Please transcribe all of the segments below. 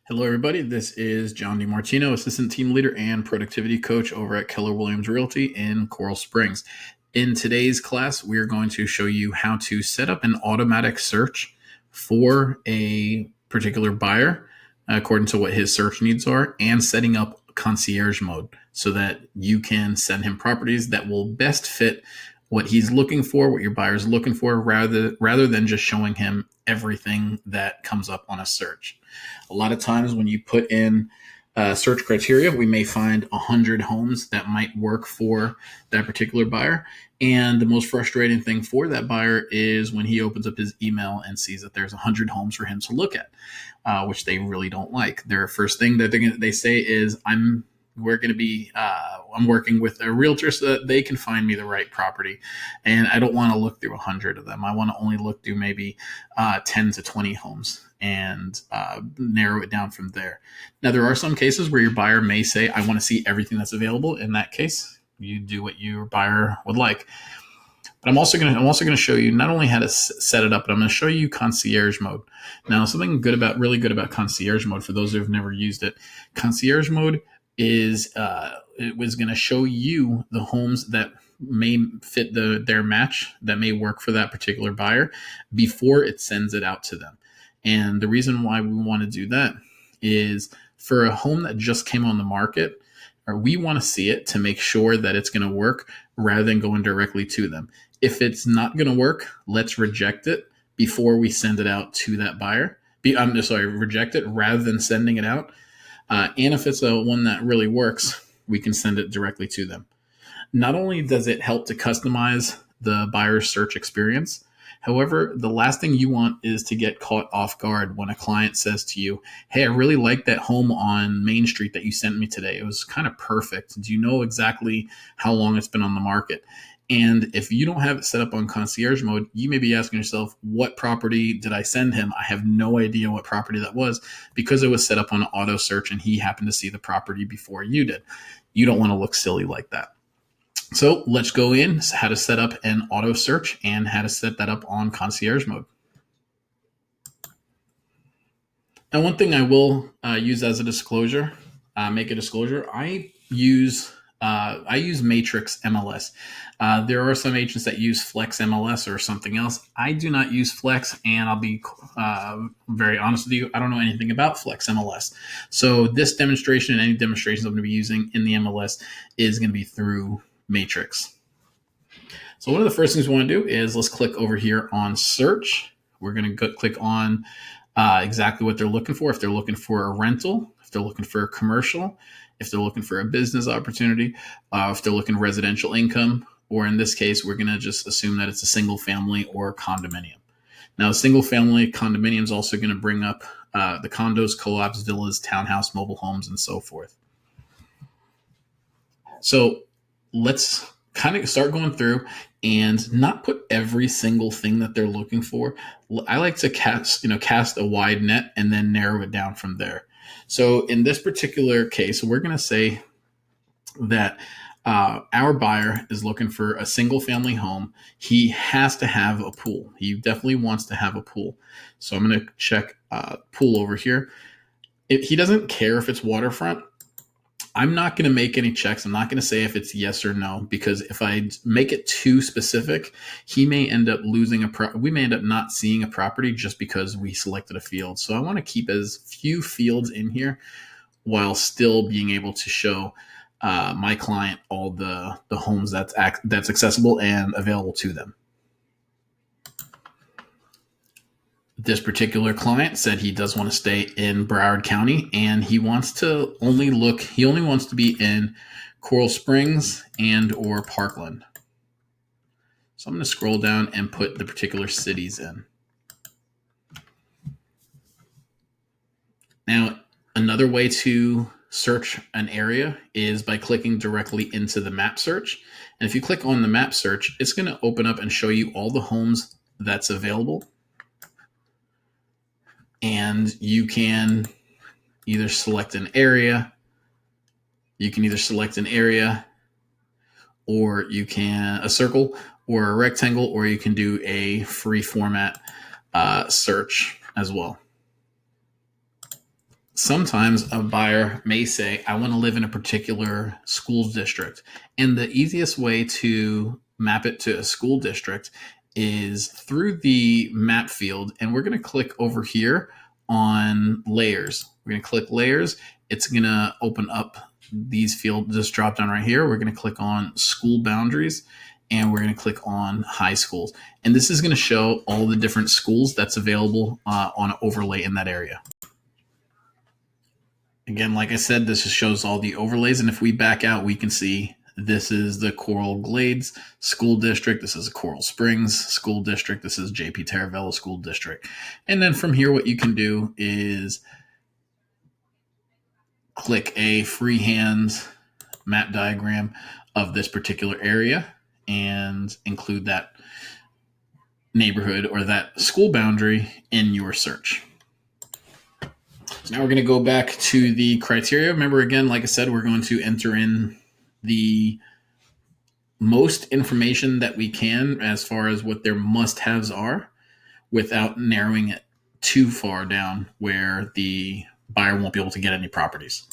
Hello, everybody. This is John DiMartino, Assistant Team Leader and Productivity Coach over at Keller Williams Realty in Coral Springs. In today's class, we are going to show you how to set up an automatic search for a particular buyer according to what his search needs are, and setting up concierge mode so that you can send him properties that will best fit what he's looking for, what your buyer's looking for, rather than just showing him everything that comes up on a search. A lot of times when you put in search criteria, we may find 100 homes that might work for that particular buyer. And the most frustrating thing for that buyer is when he opens up his email and sees that there's 100 homes for him to look at, which they really don't like. Their first thing that they say is, I'm working with a realtor so that they can find me the right property. And I don't want to look through 100 of them. I want to only look through maybe 10 to 20 homes and narrow it down from there. Now, there are some cases where your buyer may say, I want to see everything that's available. In that case, you do what your buyer would like. But I'm also going to show you not only how to set it up, but I'm going to show you concierge mode. Now, something really good about concierge mode, for those who have never used it, concierge mode is it was going to show you the homes that may fit their match, that may work for that particular buyer, before it sends it out to them. And the reason why we want to do that is, for a home that just came on the market, or we want to see it to make sure that it's going to work rather than going directly to them. If it's not going to work, let's reject it before we send it out to that buyer. Reject it rather than sending it out. And if it's a one that really works, we can send it directly to them. Not only does it help to customize the buyer's search experience, however, the last thing you want is to get caught off guard when a client says to you, hey, I really like that home on Main Street that you sent me today. It was kind of perfect. Do you know exactly how long it's been on the market? And if you don't have it set up on concierge mode, you may be asking yourself, what property did I send him? I have no idea what property that was, because it was set up on an auto search and he happened to see the property before you did. You don't want to look silly like that. So let's go in how to set up an auto search and how to set that up on concierge mode. Now, one thing I will use as a disclosure, make a disclosure, I use Matrix MLS. There are some agents that use Flex MLS or something else. I do not use Flex, and I'll be very honest with you, I don't know anything about Flex MLS. So this demonstration and any demonstrations I'm going to be using in the MLS is going to be through Matrix. So one of the first things we want to do is let's click over here on search. We're going to click on exactly what they're looking for. If they're looking for a rental, if they're looking for a commercial, if they're looking for a business opportunity, if they're looking residential income, or in this case, we're going to just assume that it's a single family or condominium. Now, a single family condominium is also going to bring up the condos, co-ops, villas, townhouse, mobile homes, and so forth. So let's kind of start going through and not put every single thing that they're looking for. I like to cast a wide net and then narrow it down from there. So in this particular case, we're going to say that our buyer is looking for a single family home. He has to have a pool. He definitely wants to have a pool. So I'm going to check pool over here. He doesn't care if it's waterfront. I'm not going to make any checks. I'm not going to say if it's yes or no, because if I make it too specific, he may end up we may end up not seeing a property just because we selected a field. So I want to keep as few fields in here while still being able to show my client all the homes that's accessible and available to them. This particular client said he does want to stay in Broward County, and he only wants to be in Coral Springs and or Parkland. So I'm going to scroll down and put the particular cities in. Now, another way to search an area is by clicking directly into the map search. And if you click on the map search, it's going to open up and show you all the homes that's available. And you can either select an area, or you can a circle or a rectangle, or you can do a free format search as well. sometimes a buyer may say, I want to live in a particular school district. And the easiest way to map it to a school district is through the map field. And we're going to click over here on layers. We're going to click layers. It's going to open up these fields, this drop down right here. We're going to click on school boundaries, and we're going to click on high schools. And this is going to show all the different schools that's available on an overlay in that area. Again, like I said, this just shows all the overlays. And if we back out, we can see this is the Coral Glades School District. This is Coral Springs School District. This is JP Terravella School District. And then from here, what you can do is click a freehand map diagram of this particular area and include that neighborhood or that school boundary in your search. So now we're going to go back to the criteria. Remember, again, like I said, we're going to enter in the most information that we can as far as what their must-haves are without narrowing it too far down where the buyer won't be able to get any properties.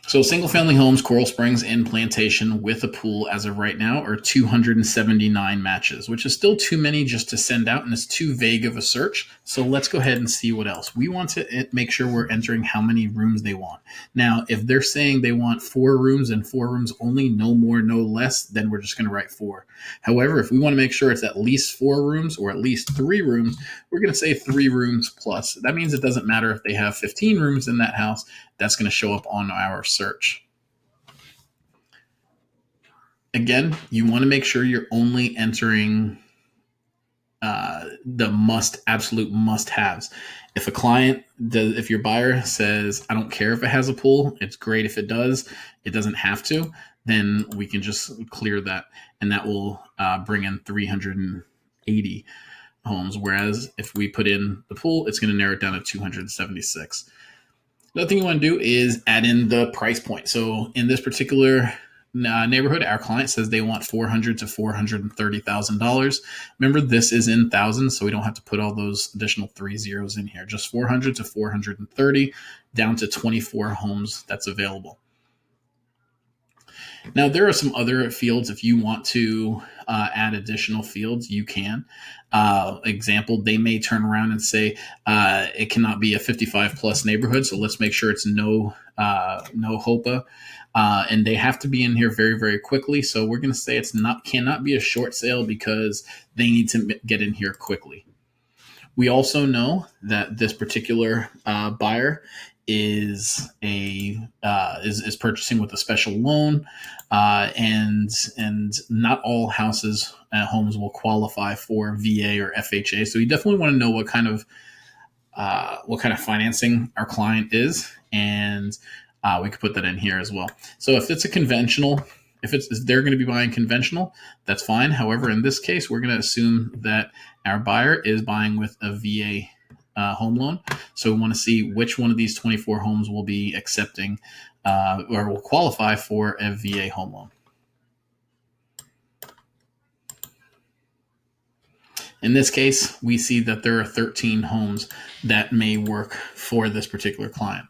So single-family homes, Coral Springs, and Plantation with a pool as of right now are 279 matches, which is still too many just to send out, and it's too vague of a search. So let's go ahead and see what else. We want to make sure we're entering how many rooms they want. Now, if they're saying they want 4 rooms and 4 rooms only, no more, no less, then we're just going to write 4. However, if we want to make sure it's at least 4 rooms or at least 3 rooms, we're going to say 3 rooms plus. That means it doesn't matter if they have 15 rooms in that house. That's going to show up on our search. Again, you want to make sure you're only entering the absolute must-haves. If a client does, if your buyer says, I don't care if it has a pool, it's great if it does, it doesn't have to, then we can just clear that, and that will bring in 380 homes. Whereas if we put in the pool, it's going to narrow it down to 276. Another thing you want to do is add in the price point. So in this particular neighborhood, our client says they want $400,000 to $430,000. Remember, this is in thousands, so we don't have to put all those additional 3 zeros in here. Just 400 to 430, down to 24 homes that's available. Now, there are some other fields. If you want to add additional fields, you can. Example, they may turn around and say it cannot be a 55 plus neighborhood, so let's make sure it's no HOPA. And they have to be in here very, very quickly. So we're going to say cannot be a short sale because they need to get in here quickly. We also know that this particular buyer is purchasing with a special loan, and not all houses homes will qualify for VA or FHA. So you definitely want to know what kind of financing our client is, and we could put that in here as well. So if it's a conventional, if they're going to be buying conventional, that's fine. However, in this case, we're going to assume that our buyer is buying with a VA home loan. So we want to see which one of these 24 homes will be accepting or will qualify for a VA home loan. In this case, we see that there are 13 homes that may work for this particular client.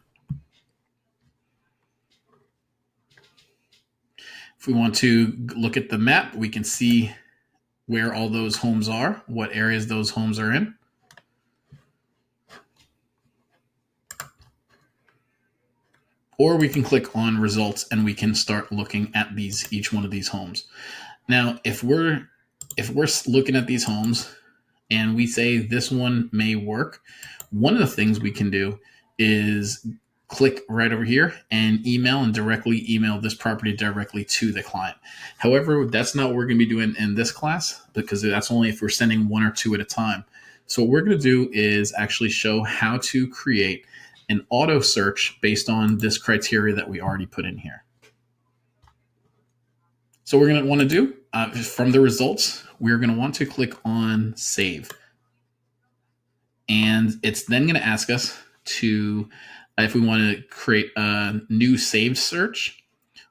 If we want to look at the map, we can see where all those homes are, what areas those homes are in. Or we can click on results and we can start looking at each one of these homes. Now, if we're looking at these homes and we say this one may work, one of the things we can do is click right over here and directly email this property directly to the client. However, that's not what we're going to be doing in this class, because that's only if we're sending 1 or 2 at a time. So what we're going to do is actually show how to create an auto search based on this criteria that we already put in here. So we're going to want to do from the results, we're going to want to click on save. And it's then going to ask us to if we want to create a new saved search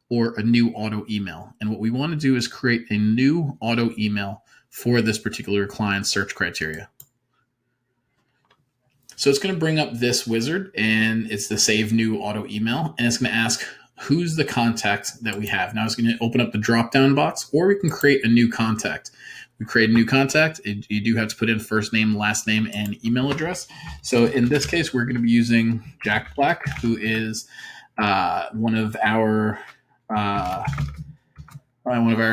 or a new auto email. And what we want to do is create a new auto email for this particular client search criteria. So it's going to bring up this wizard, and it's the save new auto email, and it's going to ask who's the contact that we have. Now it's going to open up the drop down box, or we can create a new contact. We create a new contact. You do have to put in first name, last name, and email address. So in this case, we're going to be using Jack Black, who is one of our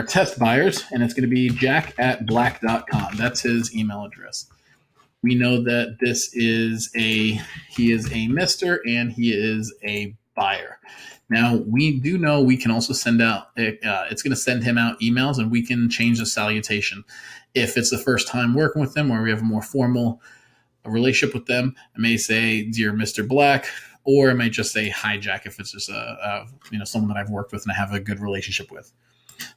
test buyers, and it's going to be jack@black.com. That's his email address. We know that he is a Mr. and he is a buyer. Now, we do know we can also send out, it's going to send him out emails, and we can change the salutation. If it's the first time working with them or we have a more formal relationship with them, I may say, Dear Mr. Black, or I might just say, Hi, Jack, if it's just someone that I've worked with and I have a good relationship with.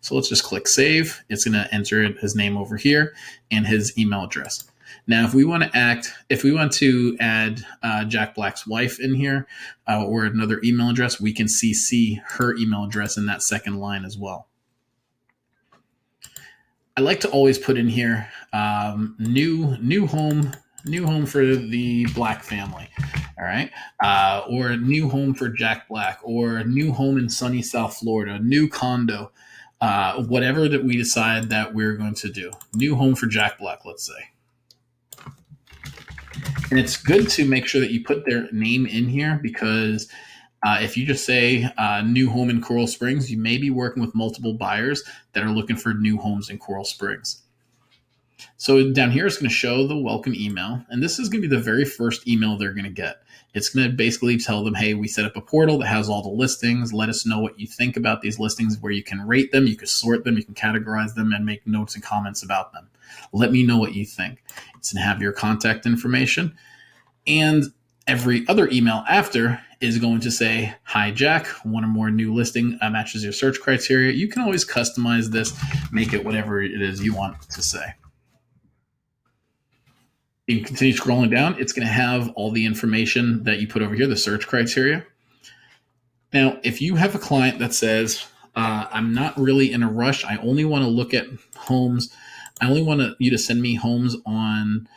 So let's just click Save. It's going to enter his name over here and his email address. Now, if we want to add Jack Black's wife in here or another email address, we can CC her email address in that second line as well. I like to always put in here new home for the Black family, all right, or new home for Jack Black, or new home in sunny South Florida, new condo, whatever that we decide that we're going to do. New home for Jack Black, let's say. And it's good to make sure that you put their name in here, because if you just say new home in Coral Springs, you may be working with multiple buyers that are looking for new homes in Coral Springs. So down here, it's going to show the welcome email. And this is going to be the very first email they're going to get. It's going to basically tell them, hey, we set up a portal that has all the listings. Let us know what you think about these listings, where you can rate them, you can sort them, you can categorize them, and make notes and comments about them. Let me know what you think. It's going to have your contact information. And every other email after is going to say, Hi, Jack, one or more new listing matches your search criteria. You can always customize this, make it whatever it is you want to say. You can continue scrolling down. It's going to have all the information that you put over here, the search criteria. Now, if you have a client that says, I'm not really in a rush, I only want to look at homes, I only want you to send me homes on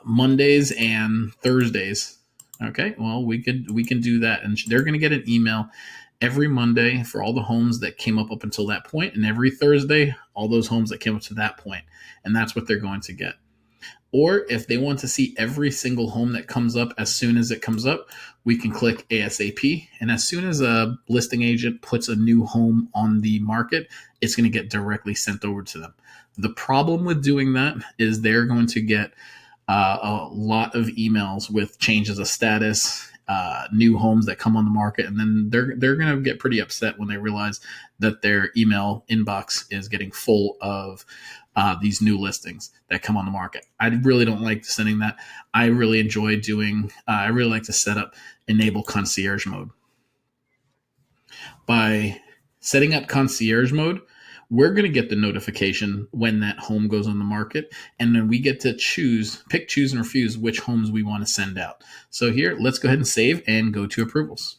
Mondays and Thursdays. Okay, well, we can do that. And they're going to get an email every Monday for all the homes that came up until that point, and every Thursday, all those homes that came up to that point. And that's what they're going to get. Or if they want to see every single home that comes up as soon as it comes up, we can click ASAP. And as soon as a listing agent puts a new home on the market, it's going to get directly sent over to them. The problem with doing that is they're going to get a lot of emails with changes of status, new homes that come on the market, and then they're going to get pretty upset when they realize that their email inbox is getting full of these new listings that come on the market. I really don't like sending that. I really enjoy I really like to set up enable concierge mode. By setting up concierge mode, we're going to get the notification when that home goes on the market, and then we get to pick, choose, and refuse which homes we want to send out. So here, let's go ahead and save and go to approvals.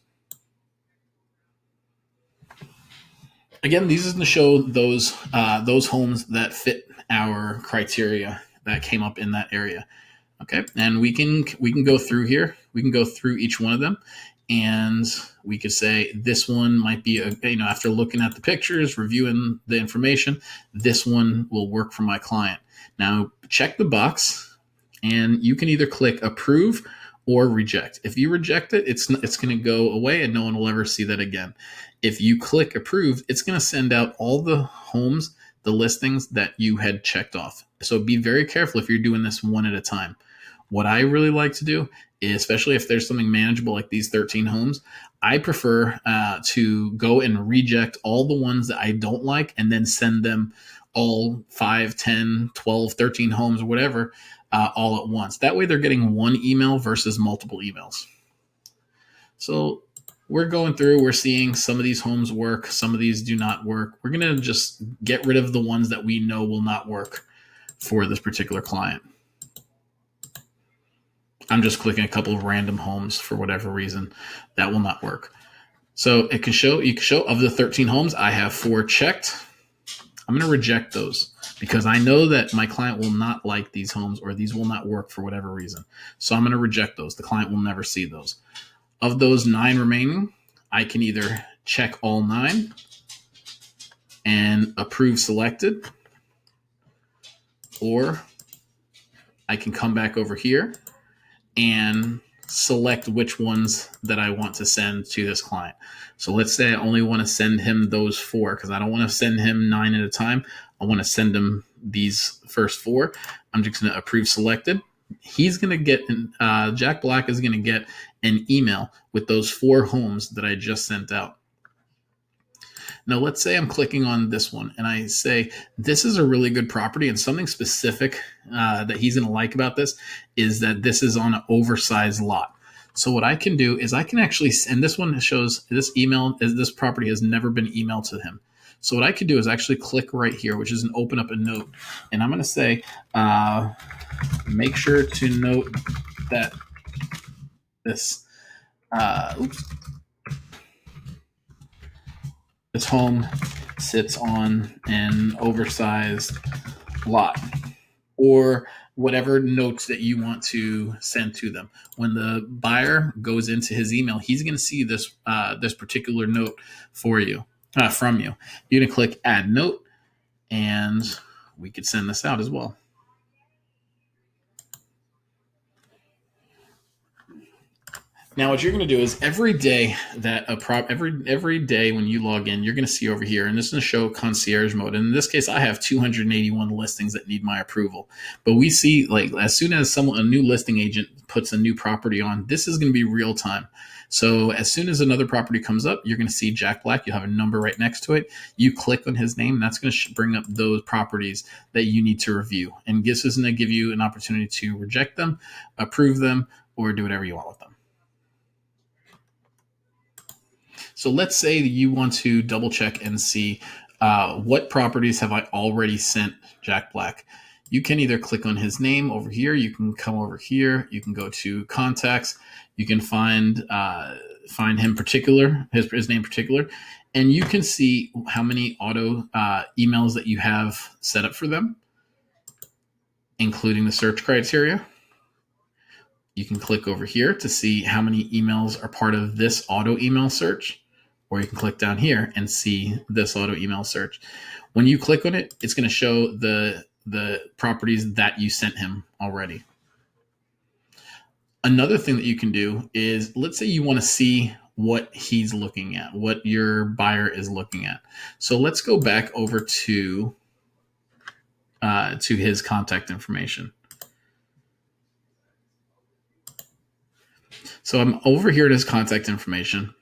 Again, these is going to show those homes that fit our criteria that came up in that area. Okay, and we can go through here. We can go through each one of them, and we could say this one might be after looking at the pictures, reviewing the information, this one will work for my client. Now check the box, and you can either click approve or reject. If you reject it, it's going to go away and no one will ever see that again. If you click approve, it's going to send out all the homes, the listings that you had checked off. So be very careful if you're doing this one at a time. What I really like to do, especially if there's something manageable like these 13 homes, I prefer to go and reject all the ones that I don't like and then send them all 5, 10, 12, 13 homes, or whatever, all at once. That way they're getting one email versus multiple emails. So we're going through, we're seeing some of these homes work, some of these do not work. We're going to just get rid of the ones that we know will not work for this particular client. I'm just clicking a couple of random homes for whatever reason that will not work. So you can show of the 13 homes, I have 4 checked. I'm going to reject those. because I know that my client will not like these homes or these will not work for whatever reason. So I'm going to reject those. The client will never see those. Of those 9 remaining, I can either check all 9 and approve selected, or I can come back over here and select which ones that I want to send to this client. So let's say I only want to send him those 4 because I don't want to send him 9 at a time. I want to send him these first 4. I'm just going to approve selected. He's going to get, Jack Black is going to get an email with those 4 homes that I just sent out. Now, let's say I'm clicking on this one and I say, this is a really good property, and something specific that he's going to like about this is that this is on an oversized lot. So what I can do is I can actually, and this one shows this email, this property has never been emailed to him. So what I could do is actually click right here, which is an open up a note. And I'm going to say, make sure to note that this, this home sits on an oversized lot, or whatever notes that you want to send to them. When the buyer goes into his email, he's going to see this this particular note for you from you. You're going to click add note, and we could send this out as well. Now, what you're going to do is every day that every day when you log in, you're going to see over here, and this is going to show concierge mode. And in this case, I have 281 listings that need my approval. But we see, like, as soon as a new listing agent puts a new property on, this is going to be real time. So as soon as another property comes up, you're going to see Jack Black. You'll have a number right next to it. You click on his name, and that's going to bring up those properties that you need to review. And this is going to give you an opportunity to reject them, approve them, or do whatever you want with them. So let's say you want to double check and see what properties have I already sent Jack Black. You can either click on his name over here. You can come over here. You can go to contacts. You can find him particular, his name particular, and you can see how many auto emails that you have set up for them, including the search criteria. You can click over here to see how many emails are part of this auto email search. Or you can click down here and see this auto email search. When you click on it, it's going to show the properties that you sent him already. Another thing that you can do is, let's say you want to see what he's looking at, what your buyer is looking at. So let's go back over to his contact information. So I'm over here at his contact information.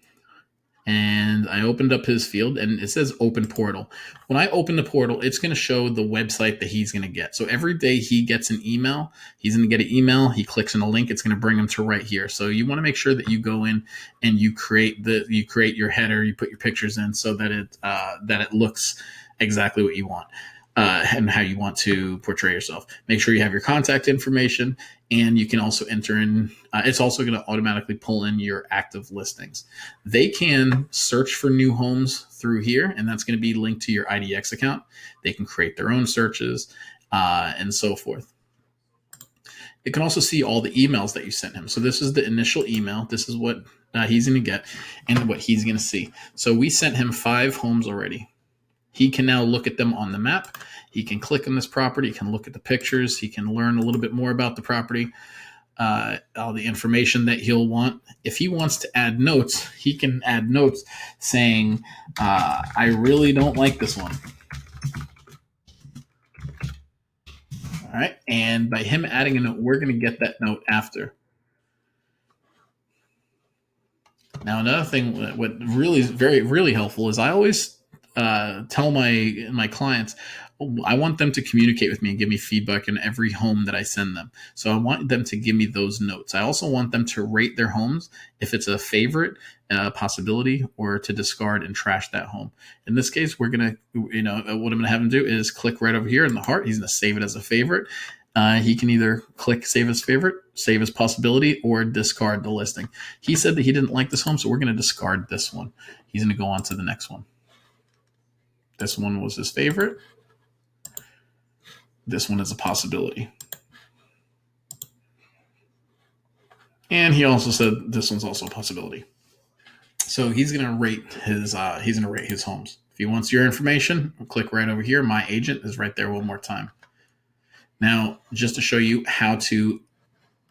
And I opened up his field, and it says open portal. When I open the portal, it's going to show the website that he's going to get. So every day he gets an email, he's going to get an email. He clicks on a link, it's going to bring him to right here. So you want to make sure that you go in and you create your header, you put your pictures in so that it looks exactly what you want. And how you want to portray yourself. Make sure you have your contact information, and you can also enter in, it's also going to automatically pull in your active listings. They can search for new homes through here, and that's going to be linked to your IDX account. They can create their own searches and so forth. It can also see all the emails that you sent him. So this is the initial email. This is what he's going to get and what he's going to see. So we sent him 5 homes already. He can now look at them on the map. He can click on this property. He can look at the pictures. He can learn a little bit more about the property, all the information that he'll want. If he wants to add notes, he can add notes saying, I really don't like this one. All right. And by him adding a note, we're going to get that note after. Now, another thing, what really is really helpful is I always tell my clients, I want them to communicate with me and give me feedback in every home that I send them. So I want them to give me those notes. I also want them to rate their homes if it's a favorite, possibility, or to discard and trash that home. In this case, we're going to, what I'm going to have him do is click right over here in the heart. He's going to save it as a favorite. He can either click save as favorite, save as possibility, or discard the listing. He said that he didn't like this home, so we're going to discard this one. He's going to go on to the next one. This one was his favorite. this one is a possibility. And he also said this one's also a possibility. So he's going to rate his homes. If he wants your information, click right over here. My agent is right there one more time. Now, just to show you how to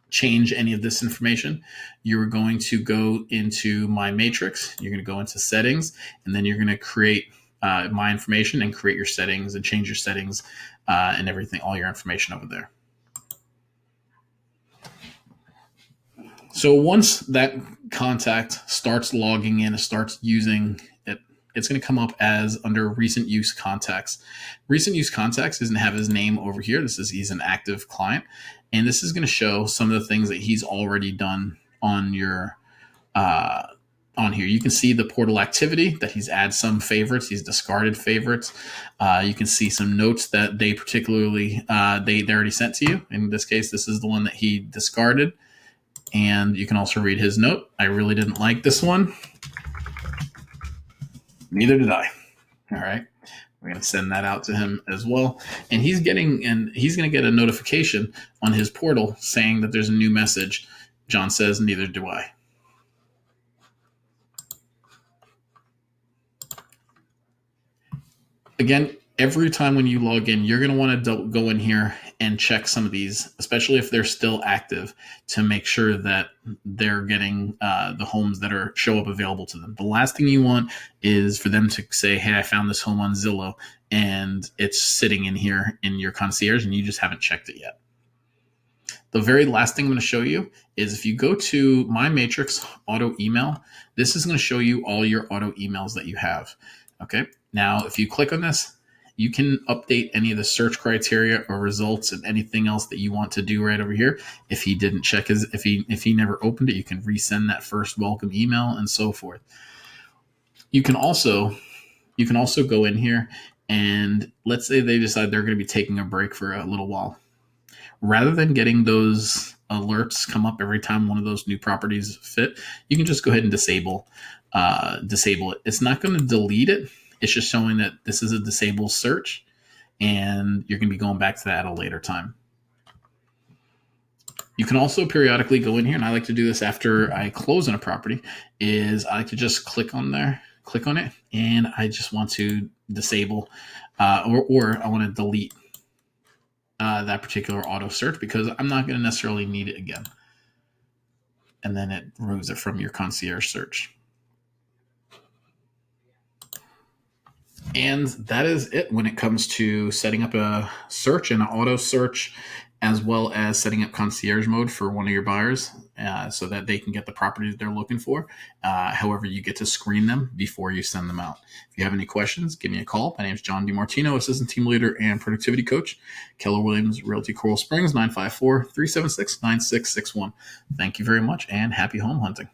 change any of this information, you're going to go into my matrix. You're going to go into settings, and then you're going to create my information and create your settings and change your settings and everything, all your information over there. So once that contact starts logging in, starts using it, it's going to come up as under recent use contacts. Recent use contacts doesn't have his name over here. He's an active client, and this is going to show some of the things that he's already done on your on here. You can see the portal activity that he's added some favorites, he's discarded favorites. You can see some notes that they particularly they already sent to you. In this case, this is the one that he discarded. And you can also read his note. I really didn't like this one. Neither did I. All right. We're going to send that out to him as well. And he's going to get a notification on his portal saying that there's a new message. John says, neither do I. Again, every time when you log in, you're going to want to go in here and check some of these, especially if they're still active, to make sure that they're getting the homes that show up available to them. The last thing you want is for them to say, hey, I found this home on Zillow, and it's sitting in here in your concierge, and you just haven't checked it yet. The very last thing I'm going to show you is if you go to My Matrix Auto Email, this is going to show you all your auto emails that you have. Okay. Now, if you click on this, you can update any of the search criteria or results and anything else that you want to do right over here. If he didn't check if he never opened it, you can resend that first welcome email and so forth. You can also go in here and let's say they decide they're going to be taking a break for a little while. Rather than getting those alerts come up every time one of those new properties fit, you can just go ahead and disable it. It's not going to delete it. It's just showing that this is a disabled search, and you're going to be going back to that at a later time. You can also periodically go in here, and I like to do this after I close on a property, is I like to just click on it, and I just want to disable or I want to delete that particular auto search because I'm not going to necessarily need it again. And then it removes it from your concierge search. And that is it when it comes to setting up a search and an auto search, as well as setting up concierge mode for one of your buyers so that they can get the property that they're looking for. However, you get to screen them before you send them out. If you have any questions, give me a call. My name is John DiMartino, Assistant Team Leader and Productivity Coach, Keller Williams Realty Coral Springs, 954-376-9661. Thank you very much and happy home hunting.